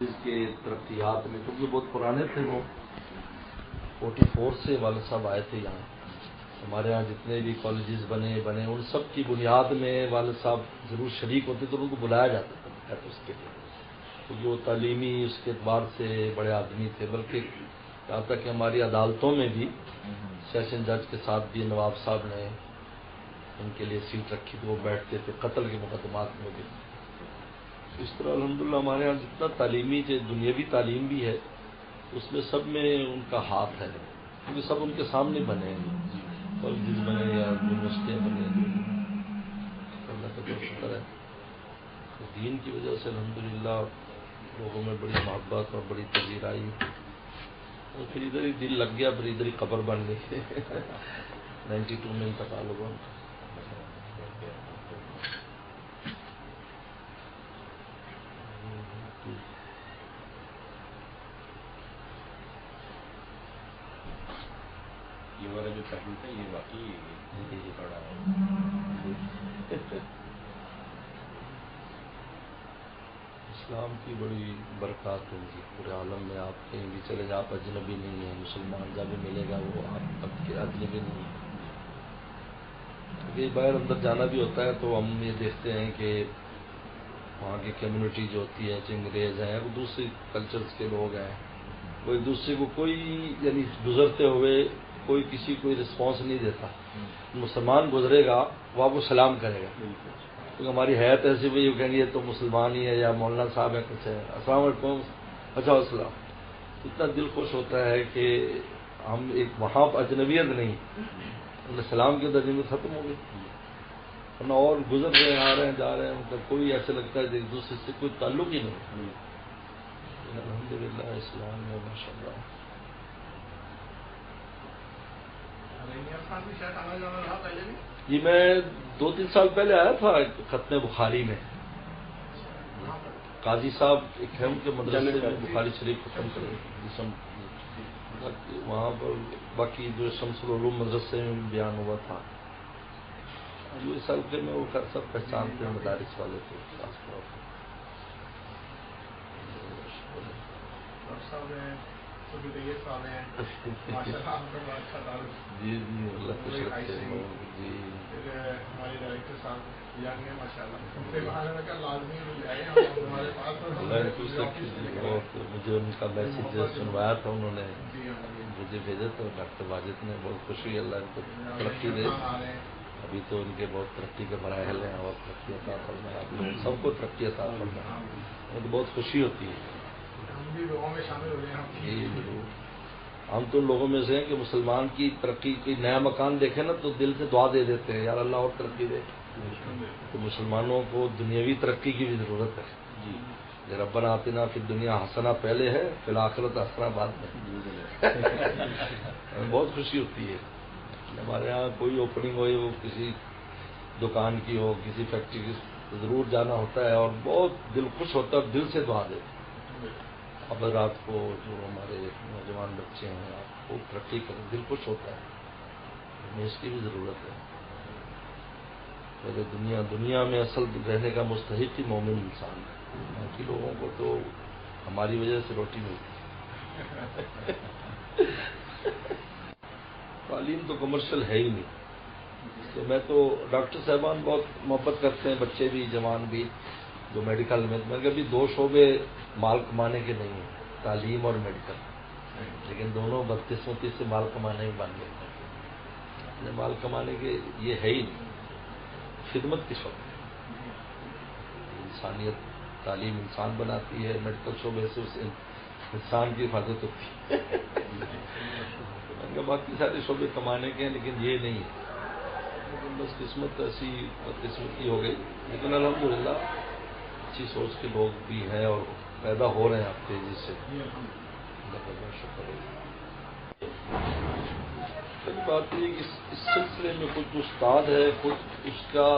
اس کے ترقیات میں، کیونکہ بہت پرانے تھے وہ 44 سے والد صاحب آئے تھے یہاں. ہمارے یہاں جتنے بھی کالجز بنے ان سب کی بنیاد میں والد صاحب ضرور شریک ہوتے تو ان کو بلایا جاتا تھا اس کے لیے، کیونکہ وہ تعلیمی اس کے اعتبار سے بڑے آدمی تھے. بلکہ یہاں تک کہ ہماری عدالتوں میں بھی سیشن جج کے ساتھ بھی نواب صاحب نے ان کے لیے سیٹ رکھی تو وہ بیٹھتے تھے، قتل کے مقدمات میں بھی. اس طرح الحمدللہ ہمارے یہاں جتنا تعلیمی دنیاوی تعلیم بھی ہے اس میں سب میں ان کا ہاتھ ہے، کیونکہ سب ان کے سامنے بنے ہیں، کالجز بنے یا یونیورسٹیاں بنے. اللہ کا بہت شکر ہے، دین کی وجہ سے الحمدللہ لوگوں میں بڑی محبت اور بڑی پذیرائی، اور پھر ادھر ہی دل لگ گیا، پھر ادھر ہی قبر بن گئی. 92 میں انتقال ہوا. یہ والا جو پہلو تھا یہ واقعی بڑا اسلام کی بڑی برکات ہوگی پورے عالم میں. آپ کہیں بھی چلے جائیں، آپ اجنبی نہیں ہیں، مسلمان جب بھی ملے گا وہ آپ کے اجنبی نہیں ہے. کیونکہ باہر اندر جانا بھی ہوتا ہے تو ہم یہ دیکھتے ہیں کہ وہاں کی کمیونٹی جو ہوتی ہے، چنگریز ہیں، وہ دوسری کلچرز کے لوگ ہیں، وہ ایک دوسرے کو کوئی یعنی گزرتے ہوئے کوئی کسی کوئی رسپانس نہیں دیتا. مسلمان گزرے گا وہ آپ کو سلام کرے گا، کیونکہ ہماری حیات ایسی ہوئی وہ کہیں گے یہ تو مسلمان ہی ہے یا مولانا صاحب ہے کچھ ہے، السلام علیکم، اچھا السلام. اتنا دل خوش ہوتا ہے کہ ہم ایک وہاں اجنبیت نہیں، سلام کی اجنبیت ختم ہو گئی. اور گزر رہے ہیں، آ رہے ہیں، جا رہے ہیں، مطلب کوئی ایسے لگتا ہے ایک دوسرے سے کوئی تعلق ہی نہیں. الحمدللہ اسلام میں ماشاء اللہ. جی میں 2-3 سال پہلے آیا تھا ختم بخاری میں. قاضی صاحب ایک ہے ان کے مدرسے میں بخاری شریف ختم کرے وہاں پر، باقی جو شمس العلوم مدرسے میں بیان ہوا تھا. اس حلقے میں وہ سب پہچانتے ہیں، مدارس والے تھے خاص طور پر. جی جی اللہ خوش رکھے. جی ہمارے ڈائریکٹر صاحب یانگ ہیں ماشاء اللہ، اللہ خوش رکھے. بہت مجھے ان کا میسج سنوایا تھا انہوں نے، مجھے بھیجا تھا ڈاکٹر واجد نے. بہت خوشی، اللہ ان کو ترقی دے. ابھی تو ان کے بہت ترقی کے مراحل ہیں اور ترقی عطا فرمائے. آپ لوگ سب کو ترقی عطا فرمائے. مجھے بہت خوشی ہوتی ہے. جی ضرور. ہم تو لوگوں میں سے ہیں کہ مسلمان کی ترقی کی نیا مکان دیکھیں نا تو دل سے دعا دے دیتے ہیں، یار اللہ اور ترقی دے. تو مسلمانوں کو دنیاوی ترقی کی بھی ضرورت ہے. جی ربنا آتنا فی الدنیا حسنہ پہلے ہے، فی الآخرت حسنہ بعد میں. بہت خوشی ہوتی ہے. ہمارے یہاں کوئی اوپننگ ہوئی، وہ کسی دکان کی ہو، کسی فیکٹری کی، ضرور جانا ہوتا ہے اور بہت دل خوش ہوتا ہے، دل سے دعا دیتے. اب رات کو جو ہمارے نوجوان بچے ہیں آپ کو ترقی کریں، دل خوش ہوتا ہے. ہمیں اس کی بھی ضرورت ہے. پہلے دنیا میں اصل رہنے کا مستحق ہی مومن انسان ہے. باقی لوگوں کو تو ہماری وجہ سے روٹی ملتی. تعلیم تو کمرشل ہے ہی نہیں. تو میں تو ڈاکٹر صاحبان بہت محبت کرتے ہیں، بچے بھی جوان بھی جو میڈیکل میں ابھی 2 شعبے مال کمانے کے نہیں ہیں، تعلیم اور میڈیکل، لیکن دونوں بدقسمتی سے مال کمانے میں بن گئے. مال کمانے کے یہ ہے ہی نہیں. خدمت کی شعبہ، انسانیت، تعلیم انسان بناتی ہے، میڈیکل شعبے سے اس انسان کی حفاظت ہوتی ہے. باقی سارے شعبے کمانے کے ہیں لیکن یہ نہیں ہے. بس قسمت ایسی بدقسمتی ہو گئی. لیکن الحمدللہ اچھی سوچ کے لوگ بھی ہیں اور پیدا ہو رہے ہیں آپ تیزی سے. اللہ کا بہت شکر ہے. پہلی بات یہ کہ اس سلسلے میں کچھ استاد ہے، کچھ اس کا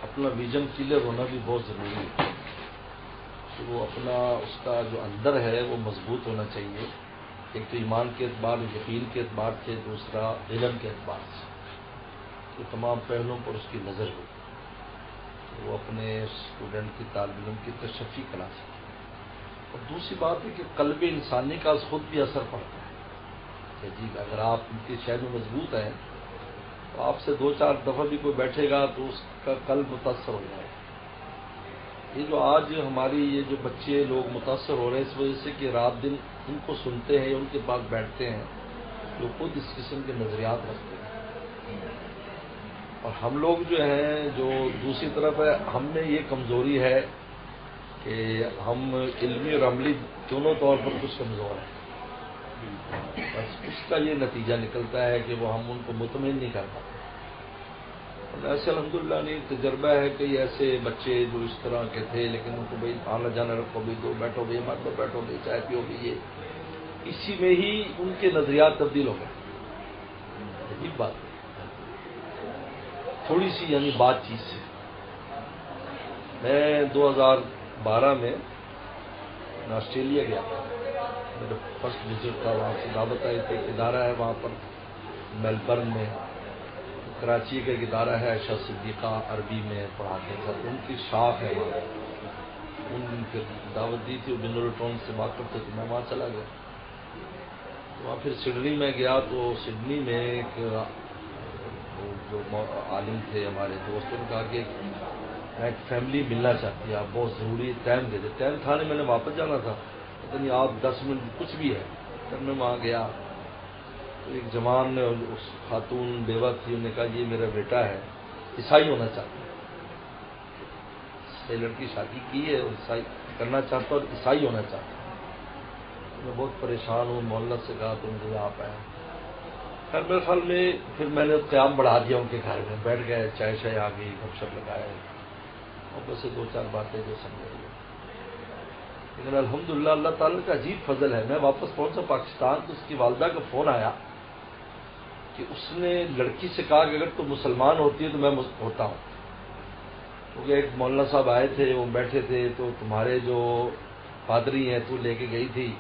اپنا ویژن کلیئر ہونا بھی بہت ضروری ہے. کہ وہ اپنا اس کا جو اندر ہے وہ مضبوط ہونا چاہیے. ایک تو ایمان کے اعتبار، یقین کے اعتبار سے، دوسرا علم کے اعتبار سے. تو تمام پہلوؤں پر اس کی نظر ہو کہ وہ اپنے اسٹوڈنٹ کی، طالب علم کی تشفی کرا سکے. اور دوسری بات ہے کہ قلب انسانی کا خود بھی اثر پڑتا ہے کہ جی اگر آپ ان کے شہر میں مضبوط ہیں تو آپ سے 2-4 دفعہ بھی کوئی بیٹھے گا تو اس کا قلب متاثر ہو جائے گا. یہ جو آج ہماری یہ جو بچے لوگ متاثر ہو رہے ہیں اس وجہ سے کہ رات دن ان کو سنتے ہیں ان کے پاس بیٹھتے ہیں جو خود اس قسم کے نظریات رکھتے ہیں. اور ہم لوگ جو ہیں جو دوسری طرف ہے ہم میں یہ کمزوری ہے کہ ہم علمی اور عملی دونوں طور پر کچھ کمزور ہیں. بس اس کا یہ نتیجہ نکلتا ہے کہ وہ ہم ان کو مطمئن نہیں کر پاتے. ایسے الحمدللہ نہیں تجربہ ہے کئی ایسے بچے جو اس طرح کے تھے لیکن ان کو بھائی آنا جانا رکھو بھی دو بیٹھو بھی مت دو بیٹھو بھی چائے پیو بھی یہ اسی میں ہی ان کے نظریات تبدیل ہو گئے. عجیب بات ہے تھوڑی سی یعنی بات چیت سے. میں 2012 میں آسٹریلیا گیا تھا. میرا فرسٹ وزٹ تھا. وہاں سے دعوت آئی تھی. ایک ادارہ ہے وہاں پر میلبرن میں. کراچی کا ایک ادارہ ہے عائشہ صدیقہ عربی میں پڑھاتے ہیں سر. ان کی شاخ ہے وہاں. ان کی دعوت دی تھی. وہ جنرل ٹون سے بات کرتے تھے. میں وہاں چلا گیا. وہاں پھر سڈنی میں گیا تو سڈنی میں ایک جو عالم تھے ہمارے دوستوں نے کہا کہ میں ایک فیملی ملنا چاہتی ہے آپ بہت ضروری ٹائم دے دیں. ٹائم تھا نہیں میں نے واپس جانا تھا. پتہ نہیں آپ 10 منٹ کچھ بھی ہے. پھر میں وہاں گیا تو ایک جوان نے اس خاتون بیوہ تھی انہوں نے کہا یہ میرا بیٹا ہے عیسائی ہونا چاہتا ہے. لڑکی شادی کی ہے اور عیسائی کرنا چاہتا اور عیسائی ہونا چاہتا. میں بہت پریشان ہوں. محلہ سے کہا تو مجھے آپ آئے. خیر میرے خیال میں پھر میں نے قیام بڑھا دیا ان کے گھر میں. بیٹھ گئے چائے شائے آ گئی گپ شپ لگائے اور بس 2-4 باتیں جو سمجھ گئی. لیکن الحمدللہ اللہ تعالیٰ کا عجیب فضل ہے. میں واپس پہنچا پاکستان تو اس کی والدہ کا فون آیا کہ اس نے لڑکی سے کہا کہ اگر تو مسلمان ہوتی ہے تو میں ہوتا ہوں. کیونکہ ایک مولانا صاحب آئے تھے وہ بیٹھے تھے تو تمہارے جو پادری ہیں تو لے کے گئی تھی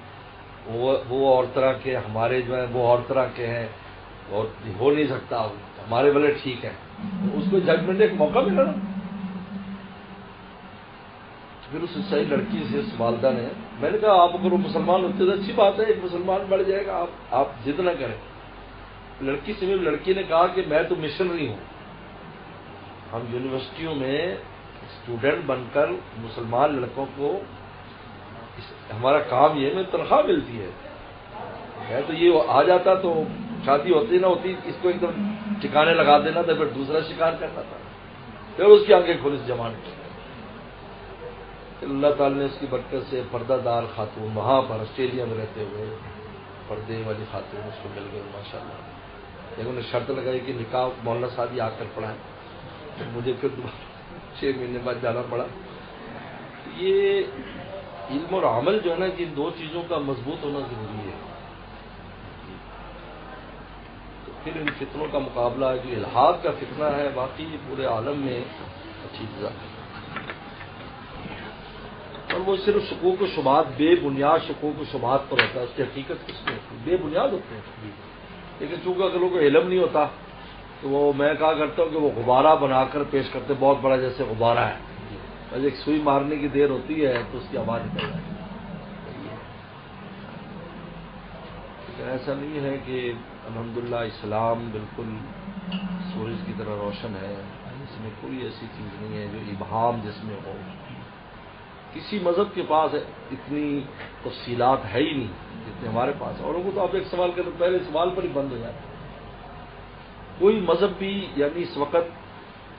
وہ اور طرح کے ہمارے جو ہیں وہ اور طرح کے ہیں اور ہو نہیں سکتا ہمارے والے ٹھیک ہیں. اس کو ججمنٹ ایک موقع ملا نا. پھر اس عیسائی لڑکی سے اس والدہ نے میں نے کہا آپ اگر وہ مسلمان ہوتے تو اچھی بات ہے ایک مسلمان بڑھ جائے گا. آپ ضد نہ کریں. لڑکی سے بھی لڑکی نے کہا کہ میں تو مشنری ہوں. ہم یونیورسٹیوں میں اسٹوڈنٹ بن کر مسلمان لڑکوں کو ہمارا کام یہ میں تنخواہ ملتی ہے. میں تو یہ آ جاتا تو شادی ہوتی نہ ہوتی اس کو ایک دم ٹھکانے لگا دینا تھا پھر دوسرا شکار کرنا تھا. پھر اس کی آنکھیں کھلی اس جوان کی. اللہ تعالی نے اس کی برکت سے پردہ دار خاتون وہاں پر آسٹریلیا میں رہتے ہوئے پردے والی خاتون اس کو مل گئی ماشاء اللہ. لیکن انہیں شرط لگائی کہ نکاح مولانا صاحب ہی آ کر پڑھائیں. مجھے پھر 6 مہینے بعد جانا پڑا. یہ علم اور عمل جو ہے نا کہ 2 چیزوں کا مضبوط ہونا ضروری ہے. تو پھر ان فتنوں کا مقابلہ جو الحاد کا فتنہ ہے واقعی پورے عالم میں اچھی چیز ہے. اور وہ صرف شکوک و شبہات بے بنیاد شکوک و شبہات پر ہوتا ہے. اس کی حقیقت کس میں ہوتی ہے؟ بے بنیاد ہوتے ہیں. لیکن چونکہ اگر لوگوں کو علم نہیں ہوتا تو وہ میں کہا کرتا ہوں کہ وہ غبارہ بنا کر پیش کرتے بہت بڑا جیسے غبارہ ہے. بس ایک سوئی مارنے کی دیر ہوتی ہے تو اس کی آواز نکل جاتی ہے. لیکن ایسا نہیں ہے کہ الحمدللہ اسلام بالکل سورج کی طرح روشن ہے. اس میں کوئی ایسی چیز نہیں ہے جو ابہام جس میں ہو. کسی مذہب کے پاس اتنی تفصیلات ہے ہی نہیں جتنے ہمارے پاس. اوروں کو تو آپ ایک سوال کریں تو پہلے سوال پر ہی بند ہو جاتے ہیں. کوئی مذہب بھی یعنی اس وقت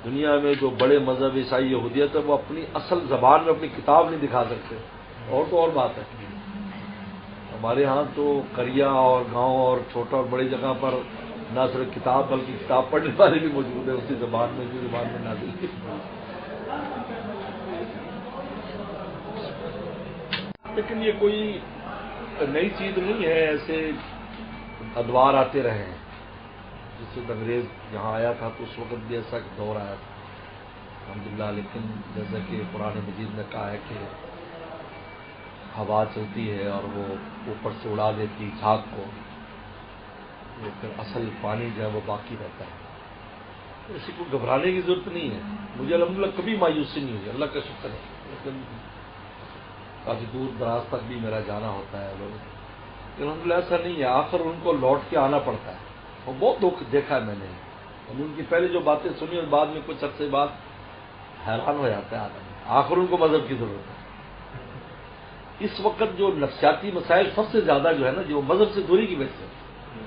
دنیا میں جو بڑے مذہب عیسائی یہودیت ہے وہ اپنی اصل زبان میں اپنی کتاب نہیں دکھا سکتے. اور تو اور بات ہے ہمارے ہاں تو قریہ اور گاؤں اور چھوٹا اور بڑی جگہ پر نہ صرف کتاب بلکہ کتاب پڑھنے والے بھی موجود ہیں اسی زبان میں جو زبان میں نازل کی. لیکن یہ کوئی نئی چیز نہیں ہے. ایسے ادوار آتے رہے ہیں. جس وقت انگریز یہاں آیا تھا تو اس وقت بھی ایسا دور آیا تھا الحمدللہ. لیکن جیسا کہ قرآن مجید نے کہا ہے کہ ہوا چلتی ہے اور وہ اوپر سے اڑا دیتی جھاگ کو. پھر اصل پانی جو ہے وہ باقی رہتا ہے. ایسی کو گھبرانے کی ضرورت نہیں ہے. مجھے الحمدللہ کبھی مایوسی نہیں ہوئی. اللہ کا شکر ہے. لیکن کافی دور دراز تک بھی میرا جانا ہوتا ہے لوگ، الحمدللہ ایسا نہیں ہے، آخر ان کو لوٹ کے آنا پڑتا ہے، اور بہت دکھ دیکھا ہے میں نے، ان کی پہلے جو باتیں سنی اور بعد میں کچھ عرصے بعد حیران ہو جاتا ہے آدمی، آخر ان کو مذہب کی ضرورت ہے۔ اس وقت جو نفسیاتی مسائل سب سے زیادہ جو ہے نا، جو مذہب سے دوری کی وجہ سے،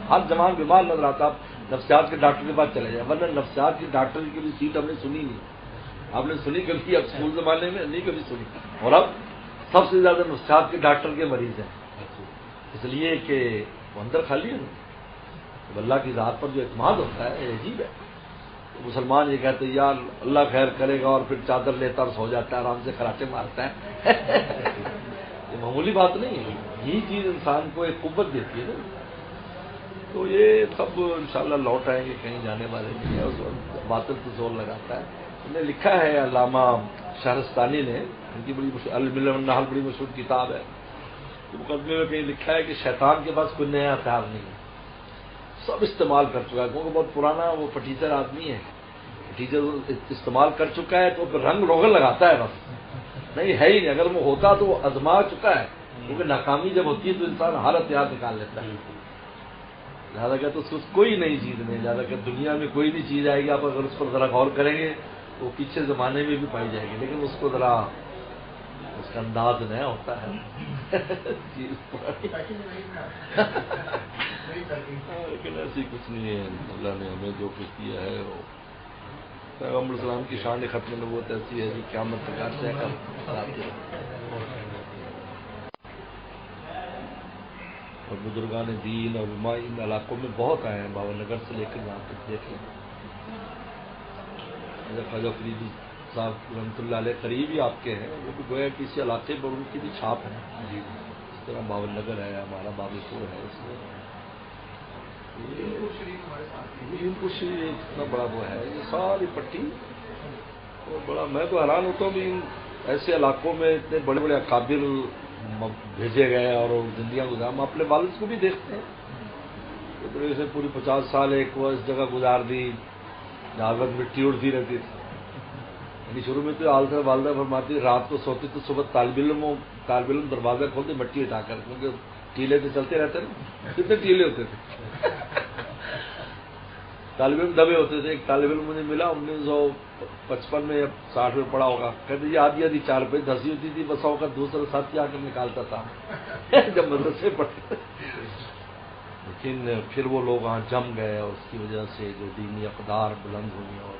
ہر جوان بیمار نظر آتا، آپ نفسیات کے ڈاکٹر کے پاس چلے جائیں، ورنہ نفسیات کی ڈاکٹر کی بھی سیٹ ہم نے سنی نہیں، آپ نے سنی کبھی؟ اب اسکول زمانے میں نہیں کبھی سنی، اور اب سب سے زیادہ نفسیات کے ڈاکٹر کے مریض ہیں، اس لیے کہ وہ اندر خالی ہے نا، اب اللہ کی ذات پر جو اعتماد ہوتا ہے یہ عجیب ہے۔ مسلمان یہ کہتے ہیں یار اللہ خیر کرے گا، اور پھر چادر لیتا اور سو جاتا ہے، آرام سے خراٹے مارتا ہے یہ معمولی بات نہیں ہے، یہی چیز انسان کو ایک قوت دیتی ہے نا۔ تو یہ سب انشاءاللہ لوٹ آئیں گے، کہیں جانے والے نہیں ہے، اس وقت باطل تو زور لگاتا ہے۔ انہوں نے لکھا ہے علامہ شہرستانی نے، ان کی بڑی الملل والنحل بڑی مشہور کتاب ہے، مقدمے میں کہیں لکھا ہے کہ شیطان کے پاس کوئی نیا ہتھیار نہیں ہے، سب استعمال کر چکا ہے، کیونکہ بہت پرانا وہ پٹیچر آدمی ہے، پٹیچر استعمال کر چکا ہے تو پھر رنگ روغن لگاتا ہے، بس نہیں ہے ہی نہیں، اگر وہ ہوتا تو وہ آزما چکا ہے، کیونکہ ناکامی جب ہوتی ہے تو انسان ہر ہتھیار نکال لیتا ہے، لہٰذا کہ تو اس کو کوئی نئی چیز نہیں، لہٰذا کہ دنیا میں کوئی بھی چیز آئے گی، آپ اگر اس پر ذرا غور کریں گے تو وہ پیچھے زمانے میں بھی پائی جائے گی، لیکن اس کو ذرا اس کا انداز نیا ہوتا ہے لیکن ایسی کچھ نہیں ہے، اللہ نے ہمیں جو کچھ کیا ہے وہ پیغمبر السلام کی شان ختم نبوت ایسی ہے کہ قیامت تک آتے ہیں اور بزرگان دین اور علماء ان علاقوں میں بہت آئے ہیں، باوا نگر سے لے کر یہاں تک دیکھ لیں، خواجہ فریدی صاحب رحمۃ اللہ علیہ قریب ہی آپ کے ہیں، وہ بھی گویا کہ اسی علاقے پر ان کی بھی چھاپ ہے، اس طرح باول نگر ہے، ہمارا باغی پور ہے، اس میں پور شریف اتنا بڑا وہ ہے، یہ ساری پٹی اور بڑا، میں تو حیران ہوتا ہوں بھی ایسے علاقوں میں اتنے بڑے بڑے اکابر بھیجے گئے اور زندگیاں گزار، ہم اپنے والد کو بھی دیکھتے ہیں، اس طرح سے پوری 50 سال ایک وہ اس جگہ گزار دی جہاں پر مٹی اڑتی رہتی تھی، یعنی شروع میں تو حالت والدہ فرماتی رات کو سوتی تو صبح طالب علم دروازہ کھولتے مٹی ہٹا کر، کیونکہ ٹیلے تو چلتے رہتے نا، کتنے ٹیلے ہوتے تھے طالب علم دبے ہوتے تھے۔ ایک طالب علم مجھے ملا 1955 میں، 60 میں پڑا ہوگا، کہتے یہ آدھی چار پہ دھسی ہوتی تھی، بساؤ کا دوسرا ساتھی آ کر نکالتا تھا جب مدرسے پڑھتے، لیکن پھر وہ لوگ وہاں جم گئے اور اس کی وجہ سے جو دینی اقدار بلند ہوئی اور